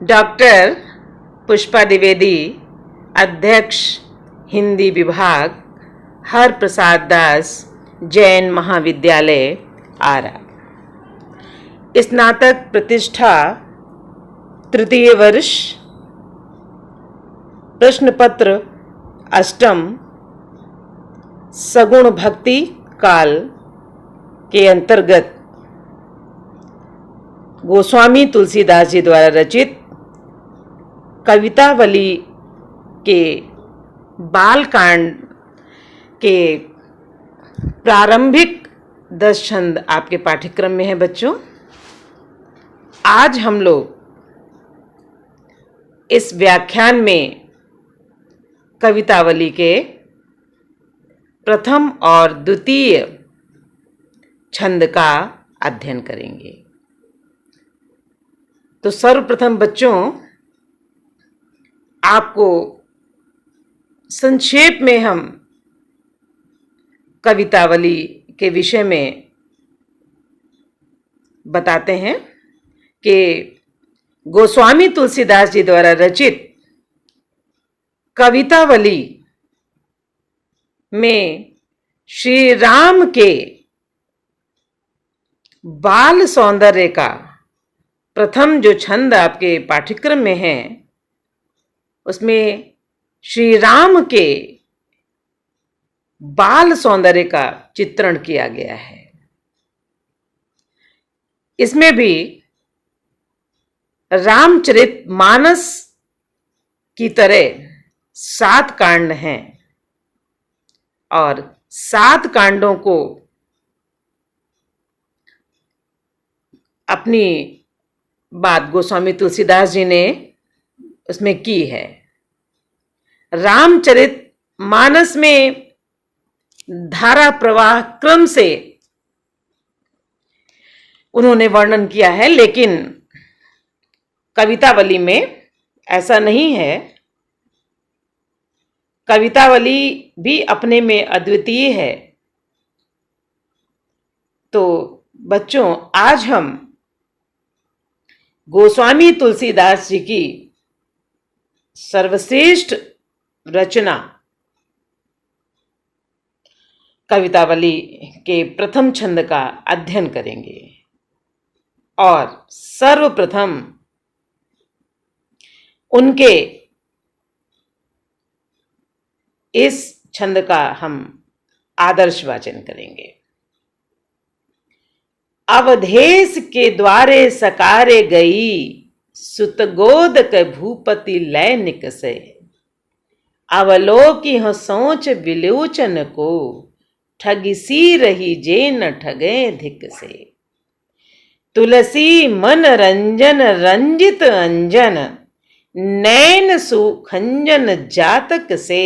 Doctor Pushpa Dwivedi, अध्यक्ष हिंदी विभाग, हर प्रसाद दास जैन महाविद्यालय आरा। स्नातक प्रतिष्ठा तृतीय वर्ष, प्रश्न पत्र अष्टम, सगुण भक्ति काल के अंतर्गत गोस्वामी तुलसीदास जी द्वारा रचित कवितावली के बालकांड के प्रारंभिक 10 छंद आपके पाठ्यक्रम में है बच्चों। आज हम लोग इस व्याख्यान में कवितावली के प्रथम और द्वितीय छंद का अध्ययन करेंगे। तो सर्वप्रथम बच्चों, आपको संक्षेप में हम कवितावली के विषय में बताते हैं कि गोस्वामी तुलसीदास जी द्वारा रचित कवितावली में श्री राम के बाल सौंदर्य का प्रथम जो छंद आपके पाठ्यक्रम में है, उसमें श्री राम के बाल सौंदर्य का चित्रण किया गया है। इसमें भी रामचरितमानस की तरह 7 कांड हैं और 7 कांडों को अपनी बात गोस्वामी तुलसीदास जी ने उसमें की है। रामचरितमानस में धारा प्रवाह क्रम से उन्होंने वर्णन किया है, लेकिन कवितावली में ऐसा नहीं है। कवितावली भी अपने में अद्वितीय है। तो बच्चों, आज हम गोस्वामी तुलसीदास जी की सर्वश्रेष्ठ रचना कवितावली के प्रथम छंद का अध्ययन करेंगे और सर्वप्रथम उनके इस छंद का हम आदर्श वाचन करेंगे। अवधेश के द्वारे सकारे गई, सुत गोद के भूपति लय निकसे। अवलोकी हो सोच विलोचन को, ठगिसी रही जे न ठगे धिक से। तुलसी मन रंजन रंजित अंजन, नैन सुखंजन जातक से।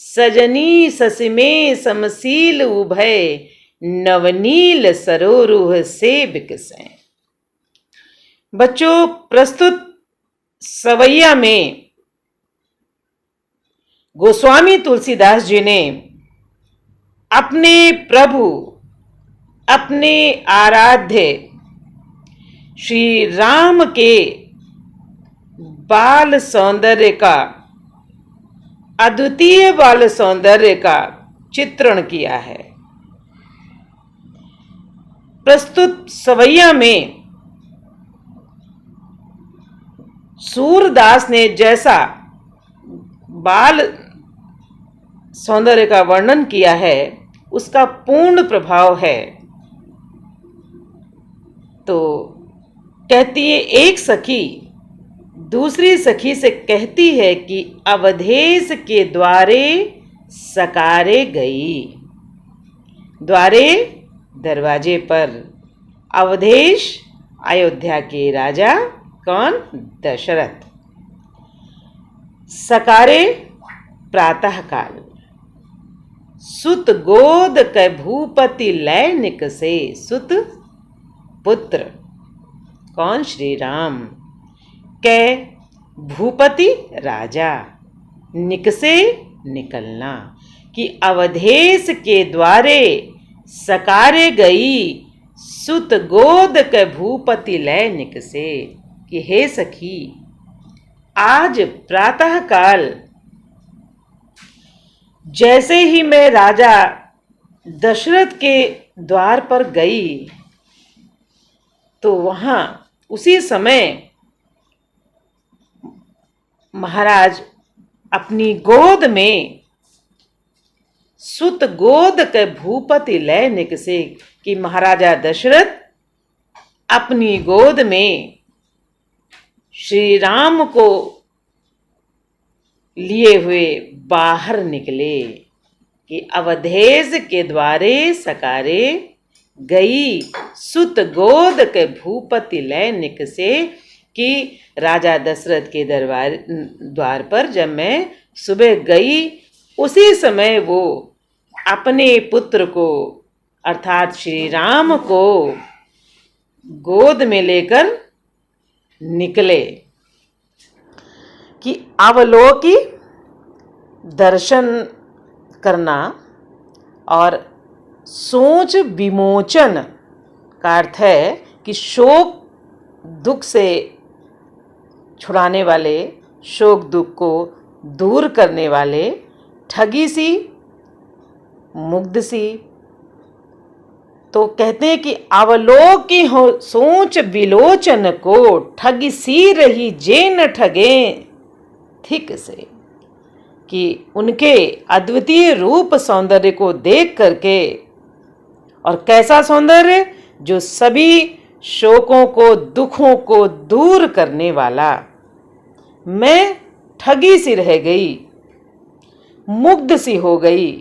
सजनी ससिमे समशील उभय, नवनील सरोरुह से बिकसें। बच्चों, प्रस्तुत सवैया में गोस्वामी तुलसीदास जी ने अपने प्रभु, अपने आराध्य श्री राम के बाल सौंदर्य का, अद्वितीय बाल सौंदर्य का चित्रण किया है। प्रस्तुत सवैया में सूरदास ने जैसा बाल सौंदर्य का वर्णन किया है, उसका पूर्ण प्रभाव है। तो कहती है, एक सखी दूसरी सखी से कहती है कि अवधेश के द्वारे सकारे गई। द्वारे दरवाजे पर, अवधेश अयोध्या के राजा कौन? दशरथ। सकारे प्रातः काल, सुत गोद कै भूपति लय निकसे। सुत पुत्र कौन? श्री राम। कै भूपति राजा, निकसे निकलना, कि अवधेश के द्वारे सकारे गई, सुत गोद कै भूपति लय निकसे। कि हे सखी, आज प्रातः काल जैसे ही मैं राजा दशरथ के द्वार पर गई तो वहां उसी समय महाराज अपनी गोद में सुत गोद के भूपति लय निकसे कि महाराजा दशरथ अपनी गोद में श्री राम को लिए हुए बाहर निकले कि अवधेश के द्वारे सकारे गई सुत गोद के भूपति लय निकसे कि राजा दशरथ के द्वार पर जब मैं सुबह गई उसी समय वो अपने पुत्र को अर्थात श्री राम को गोद में लेकर निकले कि अवलोकी दर्शन करना और सोच विमोचन का अर्थ है कि शोक दुख से छुड़ाने वाले, शोक दुख को दूर करने वाले, ठगी सी मुग्ध सी। तो कहते हैं कि अवलोकी हो सोच विलोचन को, ठगी सी रही जे न ठगे थिक से, कि उनके अद्वितीय रूप सौंदर्य को देख करके, और कैसा सौंदर्य, जो सभी शोकों को दुखों को दूर करने वाला, मैं ठगी सी रह गई, मुग्ध सी हो गई।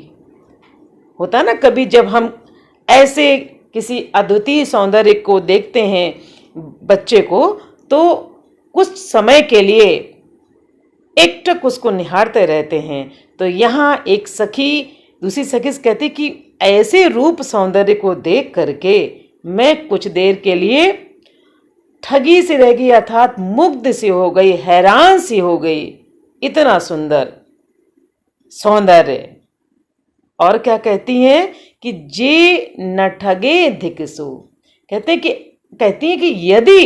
होता ना कभी जब हम ऐसे किसी अद्वितीय सौंदर्य को देखते हैं बच्चे को, तो कुछ समय के लिए एकटक उसको निहारते रहते हैं। तो यहाँ एक सखी दूसरी सखी से कहती कि ऐसे रूप सौंदर्य को देख करके मैं कुछ देर के लिए ठगी सी रह गई, अर्थात मुग्ध सी हो गई, हैरान सी हो गई, इतना सुंदर सौंदर्य। और क्या कहती हैं कि जे न ठगे धिकसु, कहती हैं कि यदि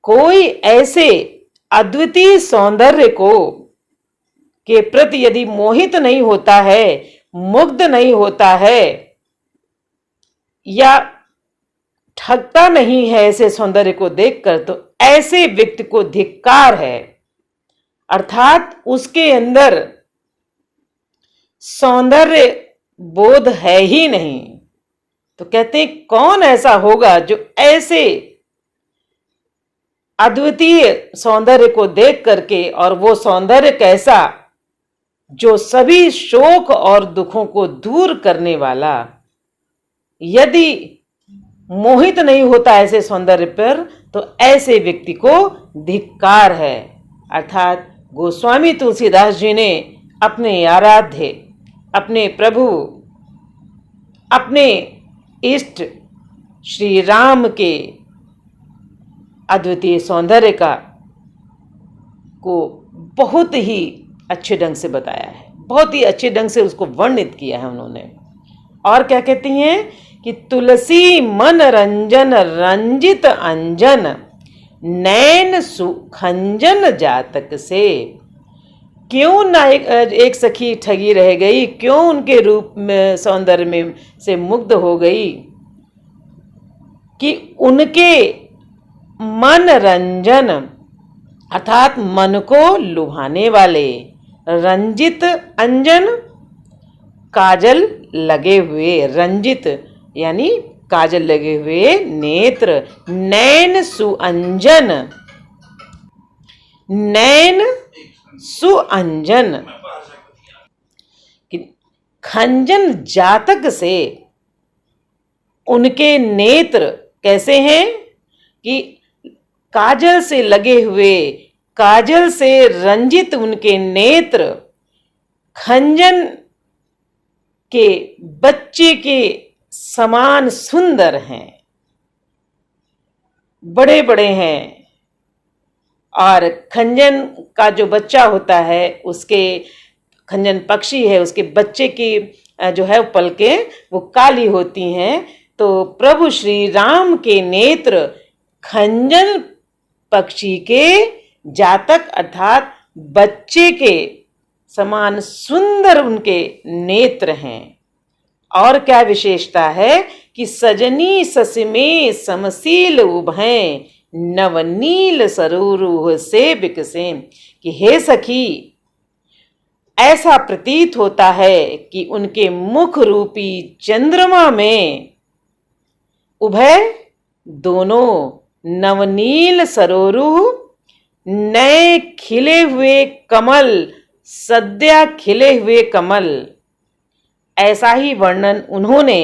कोई ऐसे अद्वितीय सौंदर्य को के प्रति यदि मोहित नहीं होता है, मुग्ध नहीं होता है, या ठगता नहीं है ऐसे सौंदर्य को देखकर, तो ऐसे व्यक्ति को धिक्कार है, अर्थात उसके अंदर सौंदर्य बोध है ही नहीं। तो कहते हैं कौन ऐसा होगा जो ऐसे अद्वितीय सौंदर्य को देख करके, और वो सौंदर्य कैसा, जो सभी शोक और दुखों को दूर करने वाला, यदि मोहित नहीं होता ऐसे सौंदर्य पर, तो ऐसे व्यक्ति को धिक्कार है। अर्थात गोस्वामी तुलसीदास जी ने अपने आराध्य, अपने प्रभु, अपने इष्ट श्री राम के अद्वितीय सौंदर्य को बहुत ही अच्छे ढंग से बताया है, बहुत ही अच्छे ढंग से उसको वर्णित किया है उन्होंने। और क्या कहती हैं कि तुलसी मन रंजन रंजित अंजन नैन सुखंजन जातक से। क्यों ना एक सखी ठगी रह गई, क्यों उनके रूप में सौंदर्य में से मुग्ध हो गई, कि उनके मन रंजन अर्थात मन को लुभाने वाले, रंजित अंजन काजल लगे हुए, रंजित यानी काजल लगे हुए नेत्र, नैन सुअंजन, नैन सुअंजन, खंजन जातक से। उनके नेत्र कैसे हैं कि काजल से लगे हुए, काजल से रंजित उनके नेत्र खंजन के बच्चे के समान सुंदर हैं, बड़े बड़े हैं। और खंजन का जो बच्चा होता है, उसके खंजन पक्षी है, उसके बच्चे की जो है पलकें वो काली होती हैं। तो प्रभु श्री राम के नेत्र खंजन पक्षी के जातक अर्थात बच्चे के समान सुंदर उनके नेत्र हैं। और क्या विशेषता है कि सजनी ससिमे समशील उभय नवनील सरोरुह से बिकसें, कि हे सखी, ऐसा प्रतीत होता है कि उनके मुख रूपी चंद्रमा में उभय दोनों नवनील सरोरुह, नए खिले हुए कमल, सद्या खिले हुए कमल, ऐसा ही वर्णन उन्होंने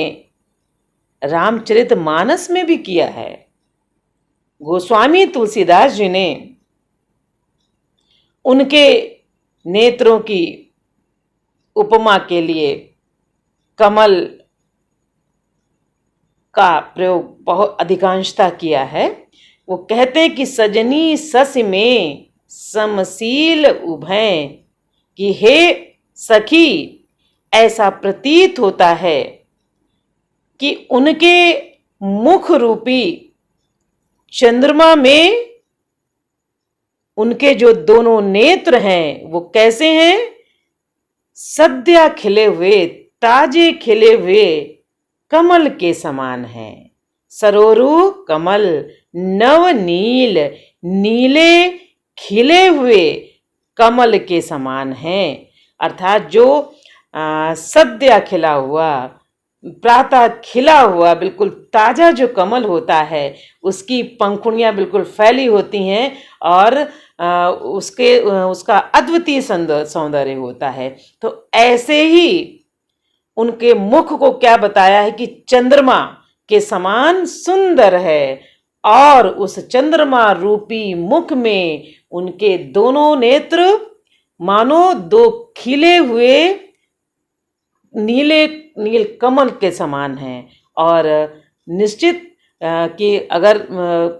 रामचरितमानस में भी किया है। गोस्वामी तुलसीदास जी ने उनके नेत्रों की उपमा के लिए कमल का प्रयोग बहुत अधिकांशता किया है। वो कहते हैं कि सजनी सस में समशील उभय, कि हे सखी, ऐसा प्रतीत होता है कि उनके मुख रूपी चंद्रमा में उनके जो दोनों नेत्र हैं वो कैसे हैं? सद्या खिले हुए, ताजे खिले हुए कमल के समान हैं। सरोरु कमल, नवनील, नीले खिले हुए कमल के समान हैं। अर्थात जो सद्या खिला हुआ, प्रातः खिला हुआ, बिल्कुल ताजा जो कमल होता है उसकी पंखुड़ियां बिल्कुल फैली होती हैं और उसका अद्वितीय सौंदर्य होता है। तो ऐसे ही उनके मुख को क्या बताया है कि चंद्रमा के समान सुंदर है, और उस चंद्रमा रूपी मुख में उनके दोनों नेत्र मानो दो खिले हुए नील कमल के समान हैं। और निश्चित कि अगर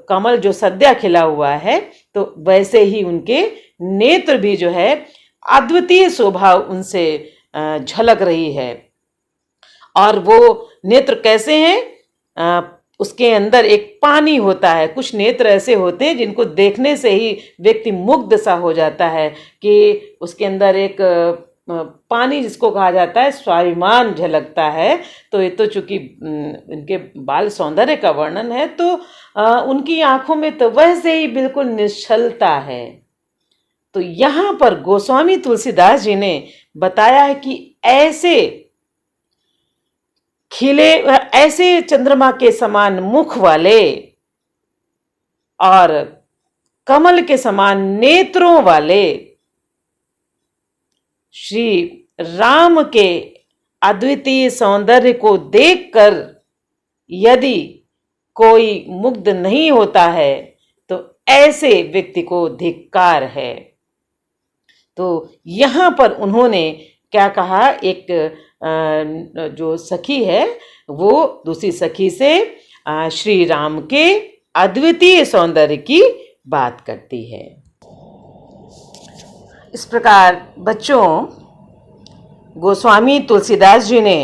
कमल जो सद्या खिला हुआ है तो वैसे ही उनके नेत्र भी जो है अद्वितीय शोभा उनसे झलक रही है। और वो नेत्र कैसे हैं? उसके अंदर एक पानी होता है। कुछ नेत्र ऐसे होते हैं जिनको देखने से ही व्यक्ति मुग्ध सा हो जाता है कि उसके अंदर एक पानी, जिसको कहा जाता है स्वाभिमान, झलकता है। तो ये तो चूंकि इनके बाल सौंदर्य का वर्णन है तो उनकी आंखों में तो वैसे ही बिल्कुल निश्चलता है। तो यहाँ पर गोस्वामी तुलसीदास जी ने बताया है कि ऐसे खिले, ऐसे चंद्रमा के समान मुख वाले और कमल के समान नेत्रों वाले श्री राम के अद्वितीय सौंदर्य को देखकर यदि कोई मुग्ध नहीं होता है तो ऐसे व्यक्ति को धिक्कार है। तो यहाँ पर उन्होंने क्या कहा, एक जो सखी है वो दूसरी सखी से श्री राम के अद्वितीय सौंदर्य की बात करती है। इस प्रकार बच्चों, गोस्वामी तुलसीदास जी ने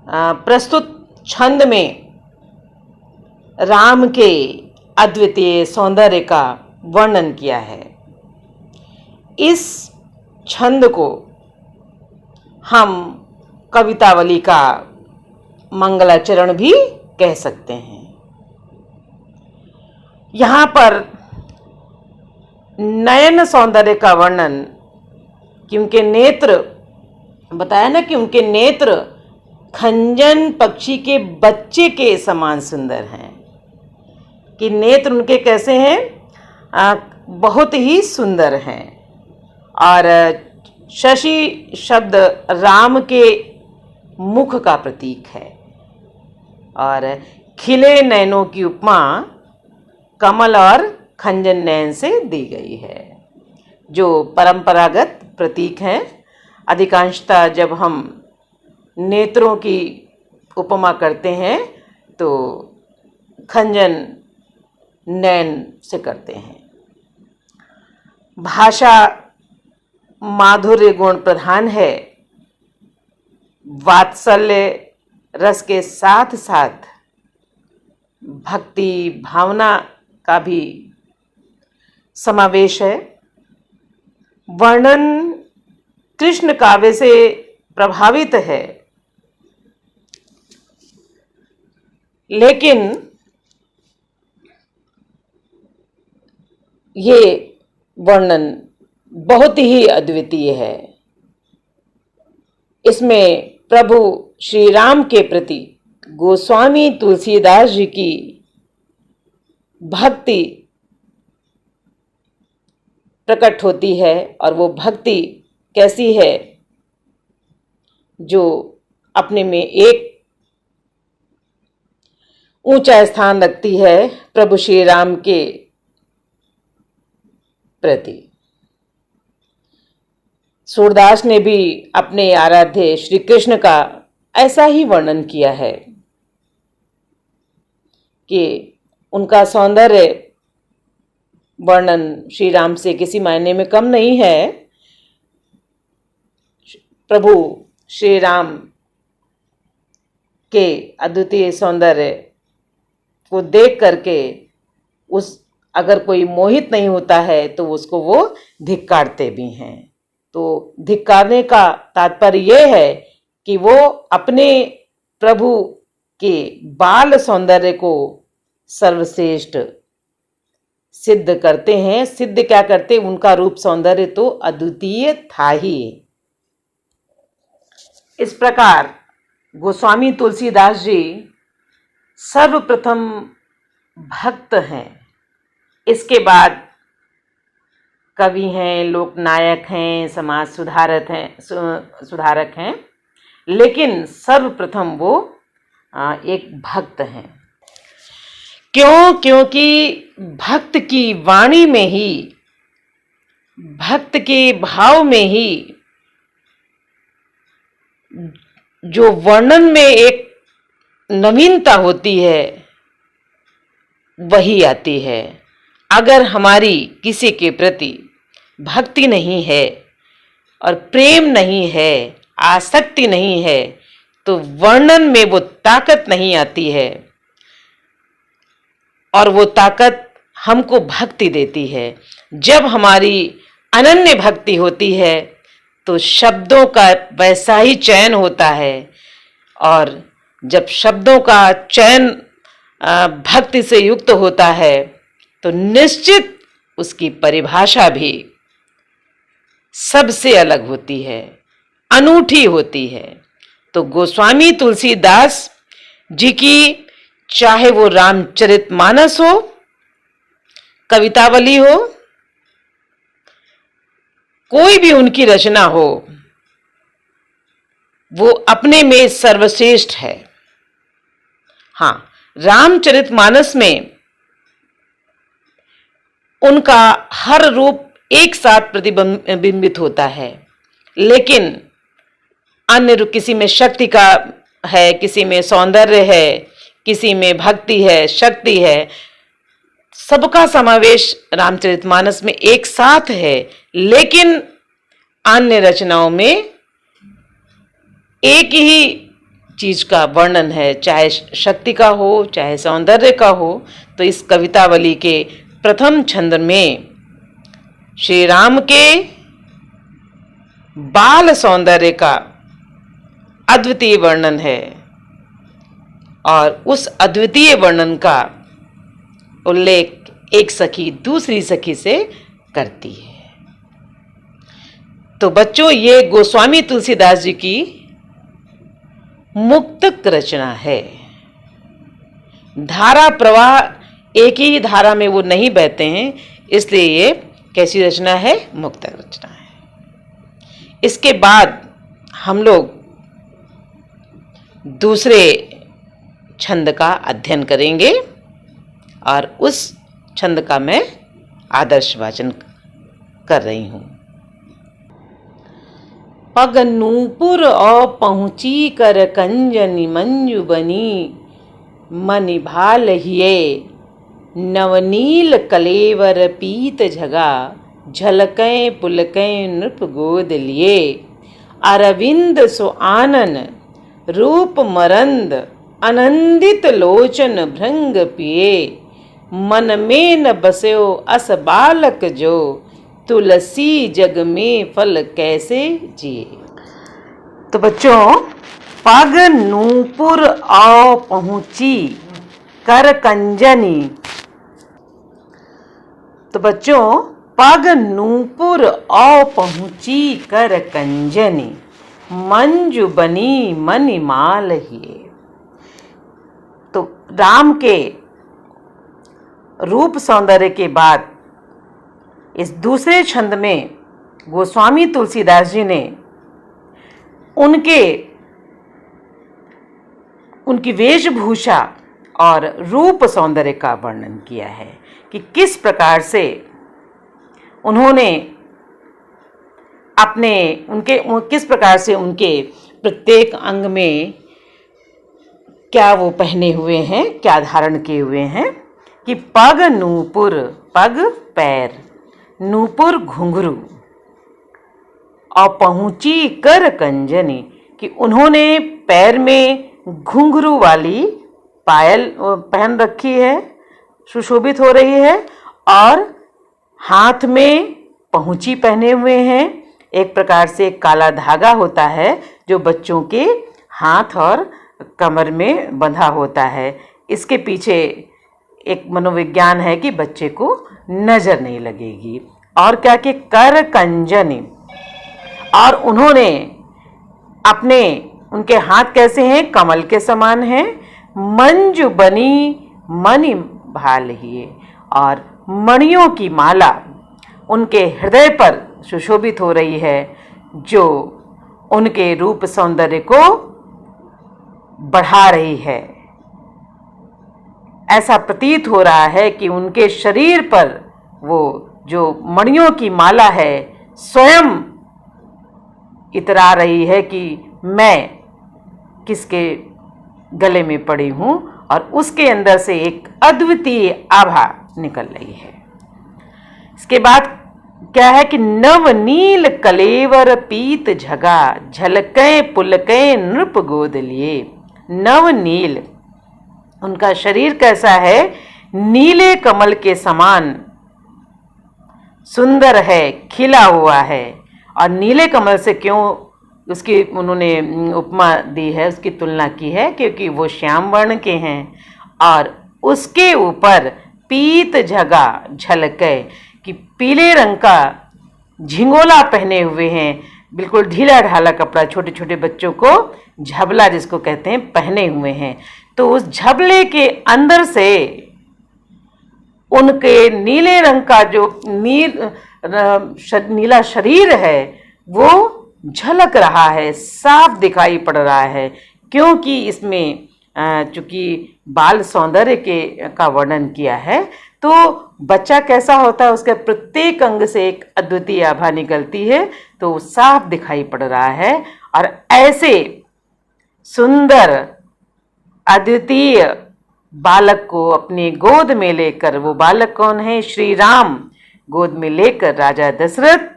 प्रस्तुत छंद में राम के अद्वितीय सौंदर्य का वर्णन किया है। इस छंद को हम कवितावली का मंगलाचरण भी कह सकते हैं। यहाँ पर नयन सौंदर्य का वर्णन, कि उनके नेत्र, बताया ना कि उनके नेत्र खंजन पक्षी के बच्चे के समान सुंदर हैं, कि नेत्र उनके कैसे हैं? बहुत ही सुंदर हैं। और शशि शब्द राम के मुख का प्रतीक है। और खिले नयनों की उपमा कमल और खंजन नयन से दी गई है, जो परंपरागत प्रतीक हैं। अधिकांशतः जब हम नेत्रों की उपमा करते हैं तो खंजन नयन से करते हैं। भाषा माधुर्य गुण प्रधान है। वात्सल्य रस के साथ साथ भक्ति भावना का भी समावेश है। वर्णन कृष्ण काव्य से प्रभावित है, लेकिन ये वर्णन बहुत ही अद्वितीय है। इसमें प्रभु श्री राम के प्रति गोस्वामी तुलसीदास जी की भक्ति प्रकट होती है, और वो भक्ति कैसी है, जो अपने में एक ऊंचा स्थान रखती है प्रभु श्री राम के प्रति। सूरदास ने भी अपने आराध्य श्री कृष्ण का ऐसा ही वर्णन किया है कि उनका सौंदर्य वर्णन श्री राम से किसी मायने में कम नहीं है। प्रभु श्री राम के अद्वितीय सौंदर्य को देख करके अगर कोई मोहित नहीं होता है तो उसको वो धिक्कारते भी हैं। तो धिक्कारने का तात्पर्य यह है कि वो अपने प्रभु के बाल सौंदर्य को सर्वश्रेष्ठ सिद्ध करते हैं। सिद्ध क्या करते, उनका रूप सौंदर्य तो अद्वितीय था ही। इस प्रकार गोस्वामी तुलसीदास जी सर्वप्रथम भक्त हैं, इसके बाद कवि हैं, लोकनायक हैं, समाज सुधारक हैं, लेकिन सर्वप्रथम वो एक भक्त हैं। क्यों? क्योंकि भक्त की वाणी में ही, भक्त के भाव में ही जो वर्णन में एक नवीनता होती है वही आती है। अगर हमारी किसी के प्रति भक्ति नहीं है और प्रेम नहीं है, आसक्ति नहीं है, तो वर्णन में वो ताकत नहीं आती है, और वो ताकत हमको भक्ति देती है। जब हमारी अनन्य भक्ति होती है तो शब्दों का वैसा ही चयन होता है, और जब शब्दों का चयन भक्ति से युक्त होता है तो निश्चित उसकी परिभाषा भी सबसे अलग होती है, अनूठी होती है। तो गोस्वामी तुलसीदास जी की, चाहे वो रामचरितमानस हो, कवितावली हो, कोई भी उनकी रचना हो, वो अपने में सर्वश्रेष्ठ है। हाँ, रामचरितमानस में उनका हर रूप एक साथ प्रतिबिंबित होता है, लेकिन अन्य रूप, किसी में शक्ति का है, किसी में सौंदर्य है, किसी में भक्ति है, शक्ति है, सबका समावेश रामचरितमानस में एक साथ है। लेकिन अन्य रचनाओं में एक ही चीज का वर्णन है, चाहे शक्ति का हो, चाहे सौंदर्य का हो। तो इस कवितावली के प्रथम छंद में श्री राम के बाल सौंदर्य का अद्वितीय वर्णन है, और उस अद्वितीय वर्णन का उल्लेख एक सखी दूसरी सखी से करती है। तो बच्चों, ये गोस्वामी तुलसीदास जी की मुक्तक रचना है। धारा प्रवाह एक ही धारा में वो नहीं बहते हैं, इसलिए ये कैसी रचना है? मुक्तक रचना है। इसके बाद हम लोग दूसरे छंद का अध्ययन करेंगे, और उस छंद का मैं आदर्श वाचन कर रही हूं। पग नूपुर और पहुंची कर कंजनी मंजू बनी, मनि भाल हिये नवनील कलेवर पीत झगा, झलकें पुलकें नृप गोद लिए, अरविंद सो आनन रूप मरंद, आनंदित लोचन भृंग पिए, मन में न बस्यो अस बालक जो, तुलसी जग में फल कैसे जिए। तो बच्चों, पग नूपुर आओ पहुंची कर कंजनी। तो बच्चों, पग नूपुर आओ पहुंची कर कंजनी, मंजू बनी मणिमाल हिए। तो राम के रूप सौंदर्य के बाद इस दूसरे छंद में गोस्वामी तुलसीदास जी ने उनकी वेशभूषा और रूप सौंदर्य का वर्णन किया है कि किस प्रकार से उन्होंने किस प्रकार से उनके प्रत्येक अंग में क्या वो पहने हुए हैं, क्या धारण किए हुए हैं। कि पग नूपुर, पग पैर, नूपुर घुंघरू, और पहुंची कर कंजनी, कि उन्होंने पैर में घुंघरू वाली पायल पहन रखी है, सुशोभित हो रही है, और हाथ में पहुंची पहने हुए हैं। एक प्रकार से काला धागा होता है जो बच्चों के हाथ और कमर में बंधा होता है। इसके पीछे एक मनोविज्ञान है कि बच्चे को नजर नहीं लगेगी। और क्या कि कर कंजनी, और उन्होंने उनके हाथ कैसे हैं, कमल के समान हैं। मंजू बनी मणि भाल ही, और मणियों की माला उनके हृदय पर सुशोभित हो रही है, जो उनके रूप सौंदर्य को बढ़ा रही है। ऐसा प्रतीत हो रहा है कि उनके शरीर पर वो जो मणियों की माला है स्वयं इतरा रही है कि मैं किसके गले में पड़ी हूं, और उसके अंदर से एक अद्वितीय आभा निकल रही है। इसके बाद क्या है कि नवनील कलेवर पीत झगा, झलके पुलके नृप गोद लिए। नवनील, उनका शरीर कैसा है, नीले कमल के समान सुंदर है, खिला हुआ है। और नीले कमल से क्यों उसकी उन्होंने उपमा दी है, उसकी तुलना की है, क्योंकि वो श्याम वर्ण के हैं, और उसके ऊपर पीत झगा झलके, कि पीले रंग का झिंगोला पहने हुए हैं, बिल्कुल ढीला ढाला कपड़ा, छोटे छोटे बच्चों को झबला जिसको कहते हैं, पहने हुए हैं। तो उस झबले के अंदर से उनके नीले रंग का जो नीला शरीर है वो झलक रहा है, साफ दिखाई पड़ रहा है, क्योंकि इसमें चूंकि बाल सौंदर्य का वर्णन किया है, तो बच्चा कैसा होता है, उसके प्रत्येक अंग से एक अद्वितीय आभा निकलती है, तो साफ दिखाई पड़ रहा है। और ऐसे सुंदर अद्वितीय बालक को अपनी गोद में लेकर, वो बालक कौन है, श्री राम, गोद में लेकर राजा दशरथ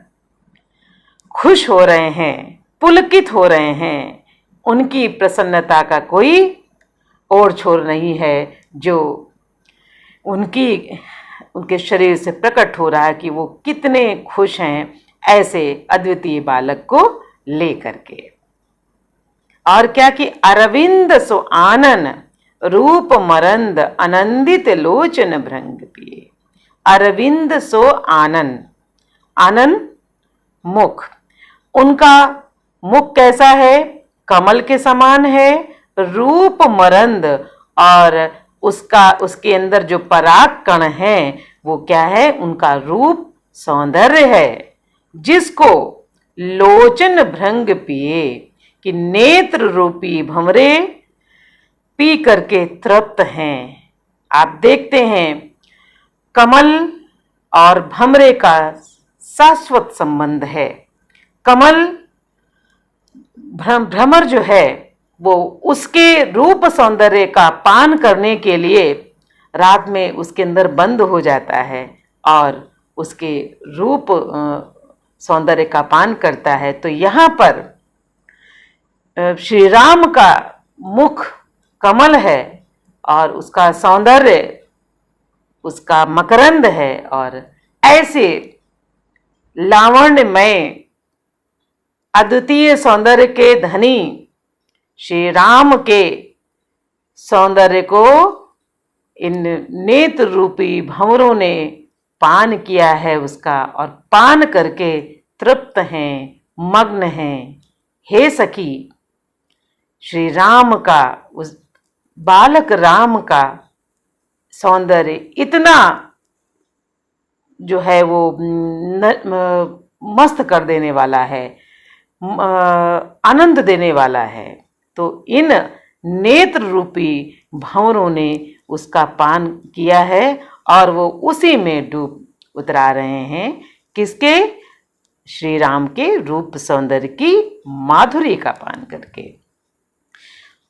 खुश हो रहे हैं, पुलकित हो रहे हैं। उनकी प्रसन्नता का कोई और छोर नहीं है, जो उनके शरीर से प्रकट हो रहा है कि वो कितने खुश हैं ऐसे अद्वितीय बालक को लेकर के। और क्या कि अरविंद सो आनन रूप मरंद आनंदित लोचन भृंग पिए। अरविंद सो आनन, आनन मुख, उनका मुख कैसा है, कमल के समान है, रूप मरंद, और उसके अंदर जो पराग कण है वो क्या है, उनका रूप सौंदर्य है, जिसको लोचन भृंग पिए, कि नेत्र रूपी भंवरे पी करके तृप्त हैं। आप देखते हैं कमल और भंवरे का शाश्वत संबंध है। कमल भ्रमर जो है वो उसके रूप सौंदर्य का पान करने के लिए रात में उसके अंदर बंद हो जाता है और उसके रूप सौंदर्य का पान करता है। तो यहाँ पर श्री राम का मुख कमल है और उसका सौंदर्य उसका मकरंद है। और ऐसे लावण्यमय अद्वितीय सौंदर्य के धनी श्री राम के सौंदर्य को इन नेत्र रूपी भंवरों ने पान किया है उसका, और पान करके तृप्त हैं, मग्न हैं। हे सखी, श्री राम का, उस बालक राम का सौंदर्य इतना जो है वो मस्त कर देने वाला है, आनंद देने वाला है। तो इन नेत्र रूपी भंवरों ने उसका पान किया है और वो उसी में डूब उतरा रहे हैं। किसके? श्री राम के रूप सौंदर्य की माधुरी का पान करके।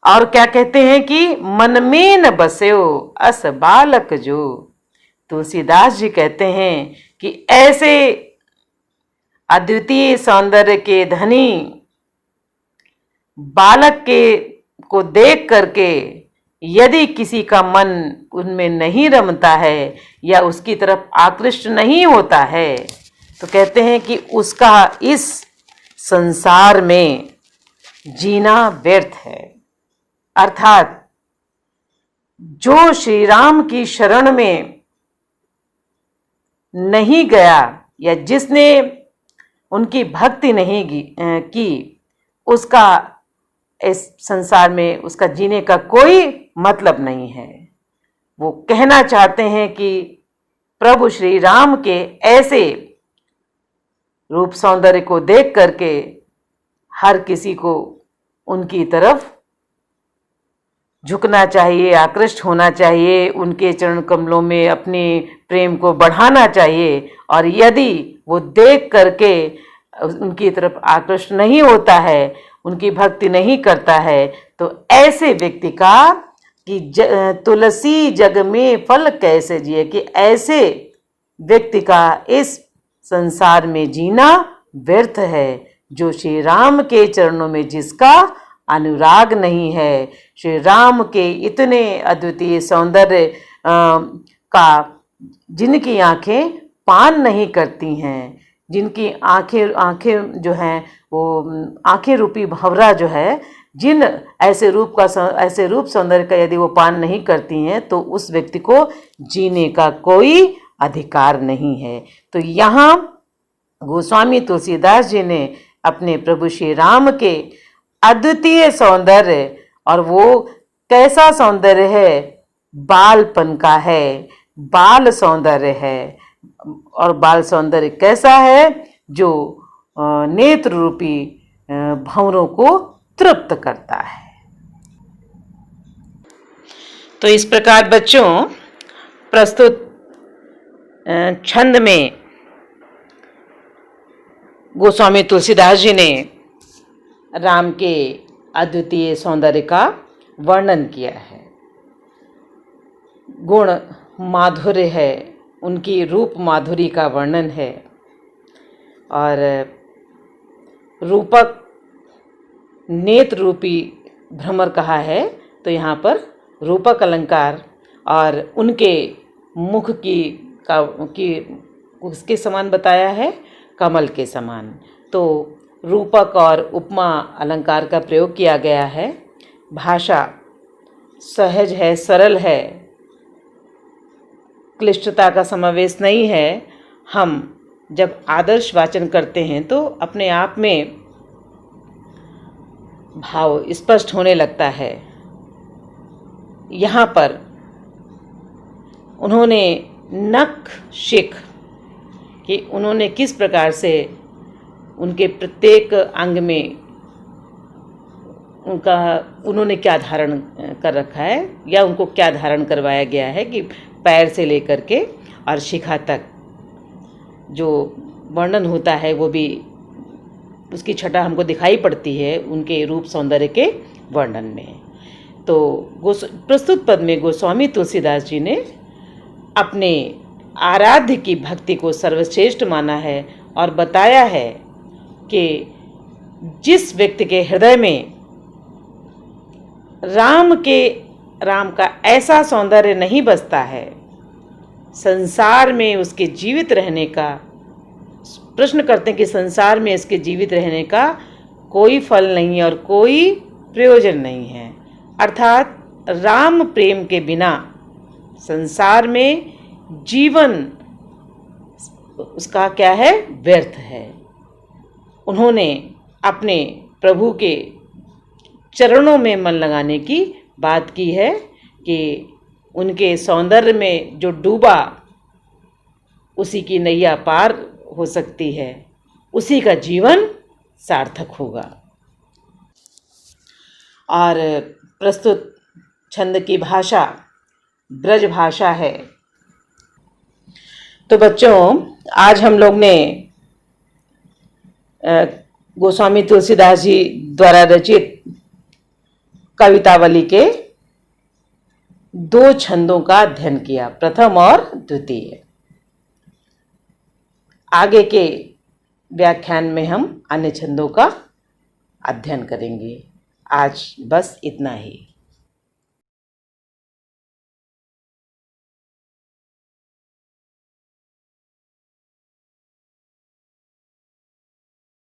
और क्या कहते हैं कि मन में न बस्यो अस बालक जो। तुलसीदास जी कहते हैं कि ऐसे अद्वितीय सौंदर्य के धनी बालक के को देख करके यदि किसी का मन उनमें नहीं रमता है या उसकी तरफ आकृष्ट नहीं होता है, तो कहते हैं कि उसका इस संसार में जीना व्यर्थ है। अर्थात जो श्री राम की शरण में नहीं गया या जिसने उनकी भक्ति नहीं की, उसका इस संसार में उसका जीने का कोई मतलब नहीं है। वो कहना चाहते हैं कि प्रभु श्री राम के ऐसे रूप सौंदर्य को देख करके हर किसी को उनकी तरफ झुकना चाहिए, आकृष्ट होना चाहिए, उनके चरण कमलों में अपने प्रेम को बढ़ाना चाहिए। और यदि वो देख करके उनकी तरफ आकृष्ट नहीं होता है, उनकी भक्ति नहीं करता है, तो ऐसे व्यक्ति का कि तुलसी जग में फल कैसे जिए, कि ऐसे व्यक्ति का इस संसार में जीना व्यर्थ है। जो श्री राम के चरणों में जिसका अनुराग नहीं है, श्री राम के इतने अद्वितीय सौंदर्य का जिनकी आंखें पान नहीं करती हैं, जिनकी आंखें जो हैं वो आंखें रूपी भंवरा जो है, जिन ऐसे रूप सौंदर्य का यदि वो पान नहीं करती हैं, तो उस व्यक्ति को जीने का कोई अधिकार नहीं है। तो यहाँ गोस्वामी तुलसीदास जी ने अपने प्रभु श्री राम के अद्वितीय सौंदर्य, और वो कैसा सौंदर्य है, बालपन का है, बाल सौंदर्य है। और बाल सौंदर्य कैसा है? जो नेत्र रूपी भंवरों को तृप्त करता है। तो इस प्रकार बच्चों, प्रस्तुत छंद में गोस्वामी तुलसीदास जी ने राम के अद्वितीय सौंदर्य का वर्णन किया है। गुण माधुर्य है, उनकी रूप माधुरी का वर्णन है। और रूपक नेत्र रूपी भ्रमर कहा है, तो यहाँ पर रूपक अलंकार और उनके मुख की उसके समान बताया है, कमल के समान। तो रूपक और उपमा अलंकार का प्रयोग किया गया है। भाषा सहज है, सरल है, क्लिष्टता का समावेश नहीं है। हम जब आदर्श वाचन करते हैं तो अपने आप में भाव स्पष्ट होने लगता है। यहाँ पर उन्होंने नख शिख कि उन्होंने किस प्रकार से उनके प्रत्येक अंग में उन्होंने क्या धारण कर रखा है या उनको क्या धारण करवाया गया है, कि पैर से लेकर के और शिखा तक जो वर्णन होता है वो भी उसकी छटा हमको दिखाई पड़ती है उनके रूप सौंदर्य के वर्णन में। तो प्रस्तुत पद में गोस्वामी तुलसीदास जी ने अपने आराध्य की भक्ति को सर्वश्रेष्ठ माना है और बताया है कि जिस व्यक्ति के हृदय में राम का ऐसा सौंदर्य नहीं बसता है संसार में उसके जीवित रहने का, प्रश्न करते हैं कि संसार में इसके जीवित रहने का कोई फल नहीं है और कोई प्रयोजन नहीं है। अर्थात राम प्रेम के बिना संसार में जीवन उसका क्या है, व्यर्थ है। उन्होंने अपने प्रभु के चरणों में मन लगाने की बात की है कि उनके सौंदर्य में जो डूबा उसी की नैया पार हो सकती है, उसी का जीवन सार्थक होगा। और प्रस्तुत छंद की भाषा ब्रज भाषा है। तो बच्चों, आज हम लोग ने गोस्वामी तुलसीदास जी द्वारा रचित कवितावली के 2 छंदों का अध्ययन किया, प्रथम और द्वितीय। आगे के व्याख्यान में हम अन्य छंदों का अध्ययन करेंगे। आज बस इतना ही।